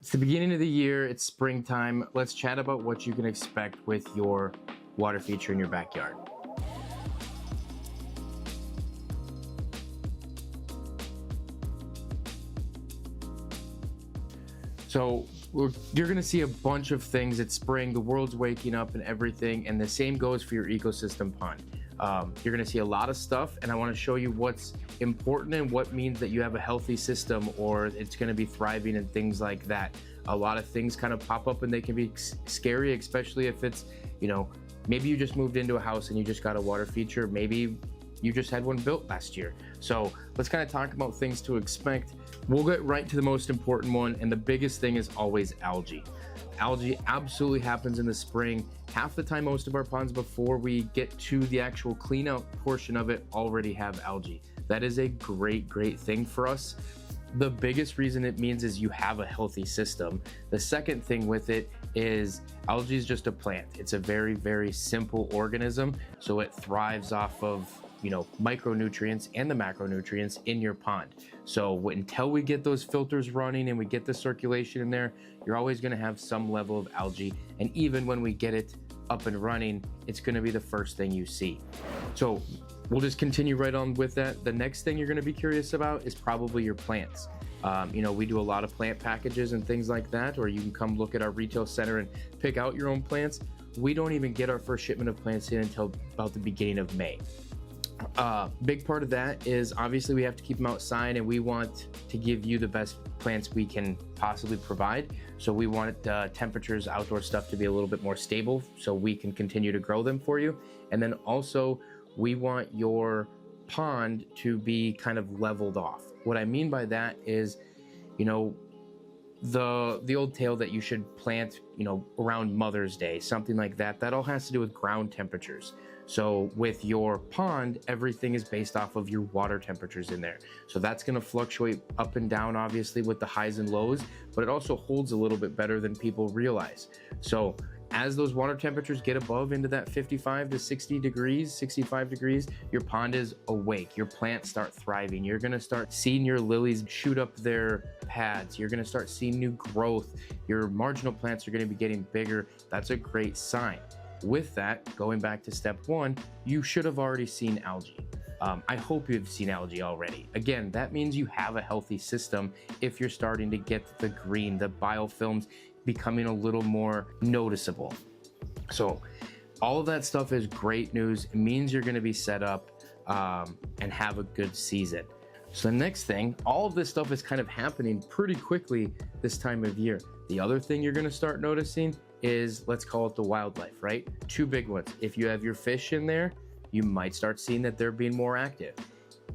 It's the beginning of the year, it's springtime. Let's chat about what you can expect with your water feature in your backyard. So you're gonna see a bunch of things. It's spring, the world's waking up and everything, and the same goes for your ecosystem pond. You're gonna see a lot of stuff, and I wanna show you what's important and what means that you have a healthy system or it's gonna be thriving and things like that. A lot of things kind of pop up and they can be scary, especially if it's, maybe you just moved into a house and you just got a water feature. Maybe you just had one built last year. So let's kind of talk about things to expect. We'll get right to the most important one, and the biggest thing is always algae. Algae absolutely happens in the spring. Half the time, most of our ponds before we get to the actual clean out portion of it already have algae. That is a great thing for us. The biggest reason it means is you have a healthy system. The second thing with it is algae is just a plant. It's a very simple organism. So it thrives off of micronutrients and the macronutrients in your pond. So until we get those filters running and we get the circulation in there, you're always going to have some level of algae. And even when we get it up and running, it's going to be the first thing you see. So we'll just continue right on with that. The next thing you're going to be curious about is probably your plants. We do a lot of plant packages and things like that, or you can come look at our retail center and pick out your own plants. We don't even get our first shipment of plants in until about the beginning of May. Big part of that is obviously we have to keep them outside, and we want to give you the best plants we can possibly provide. So we want temperatures, outdoor stuff to be a little bit more stable so we can continue to grow them for you. And then also we want your pond to be kind of leveled off. What I mean by that is, the old tale that you should plant, around Mother's Day, something like that. That all has to do with ground temperatures. So with your pond, everything is based off of your water temperatures in there. So that's going to fluctuate up and down, obviously, with the highs and lows, but it also holds a little bit better than people realize. So as those water temperatures get above into that 55 to 60 degrees, 65 degrees, your pond is awake. Your plants start thriving. You're going to start seeing your lilies shoot up their pads. You're going to start seeing new growth. Your marginal plants are going to be getting bigger. That's a great sign. With that, going back to step one, you should have already seen algae. I hope you've seen algae already. Again, that means you have a healthy system if you're starting to get the green, the biofilms becoming a little more noticeable. So all of that stuff is great news. It means you're going to be set up and have a good season. So the next thing, all of this stuff is kind of happening pretty quickly this time of year. The other thing you're going to start noticing is, let's call it the wildlife, right? Two big ones. If you have your fish in there, you might start seeing that they're being more active.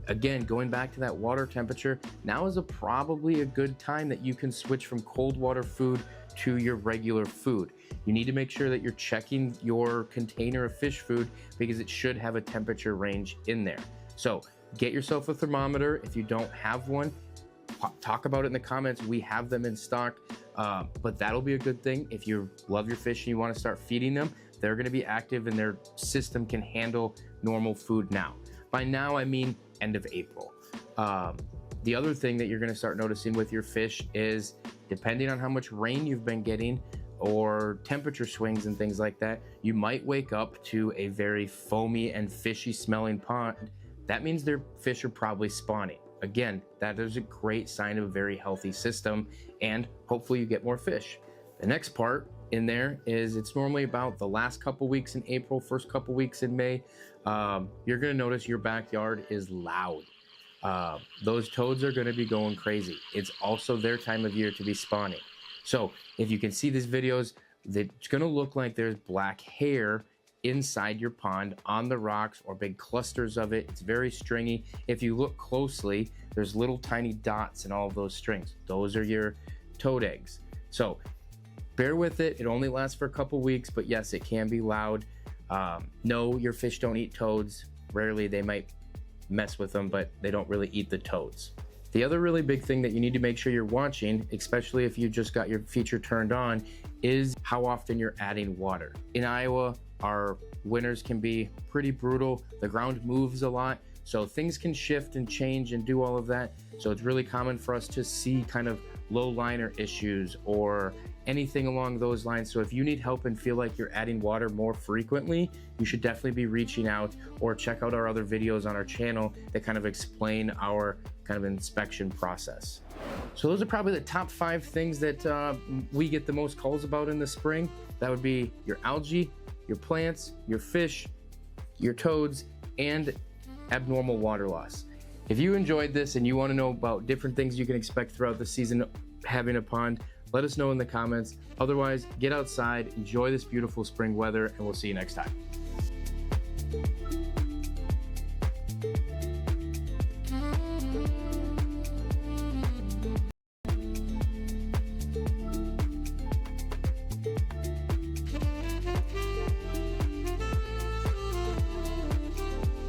Again, going back to that water temperature, now is probably a good time that you can switch from cold water food to your regular food. You need to make sure that you're checking your container of fish food because it should have a temperature range in there. So get yourself a thermometer. If you don't have one, talk about it in the comments. We have them in stock, but that'll be a good thing. If you love your fish and you want to start feeding them, they're going to be active and their system can handle normal food now. By now, I mean end of April. The other thing that you're going to start noticing with your fish is, depending on how much rain you've been getting or temperature swings and things like that, you might wake up to a very foamy and fishy smelling pond. That means their fish are probably spawning. Again, that is a great sign of a very healthy system, and hopefully you get more fish. The next part in there is, it's normally about the last couple weeks in April, first couple weeks in May. You're going to notice your backyard is loud. Those toads are going to be going crazy. It's also their time of year to be spawning. So if you can see these videos, it's going to look like there's black hair inside your pond on the rocks or big clusters of it. It's very stringy. If you look closely, there's little tiny dots in all of those strings. Those are your toad eggs. So bear with it. It only lasts for a couple weeks, but yes, it can be loud. No, your fish don't eat toads. Rarely, they might mess with them, but they don't really eat the toads. The other really big thing that you need to make sure you're watching, especially if you just got your feature turned on, is how often you're adding water. In Iowa, our winters can be pretty brutal. The ground moves a lot, so things can shift and change and do all of that. So it's really common for us to see kind of low liner issues or anything along those lines. So if you need help and feel like you're adding water more frequently, you should definitely be reaching out, or check out our other videos on our channel that kind of explain our kind of inspection process. So those are probably the top 5 things that we get the most calls about in the spring. That would be your algae, your plants, your fish, your toads, and abnormal water loss. If you enjoyed this and you want to know about different things you can expect throughout the season having a pond, let us know in the comments. Otherwise, get outside, enjoy this beautiful spring weather, and we'll see you next time.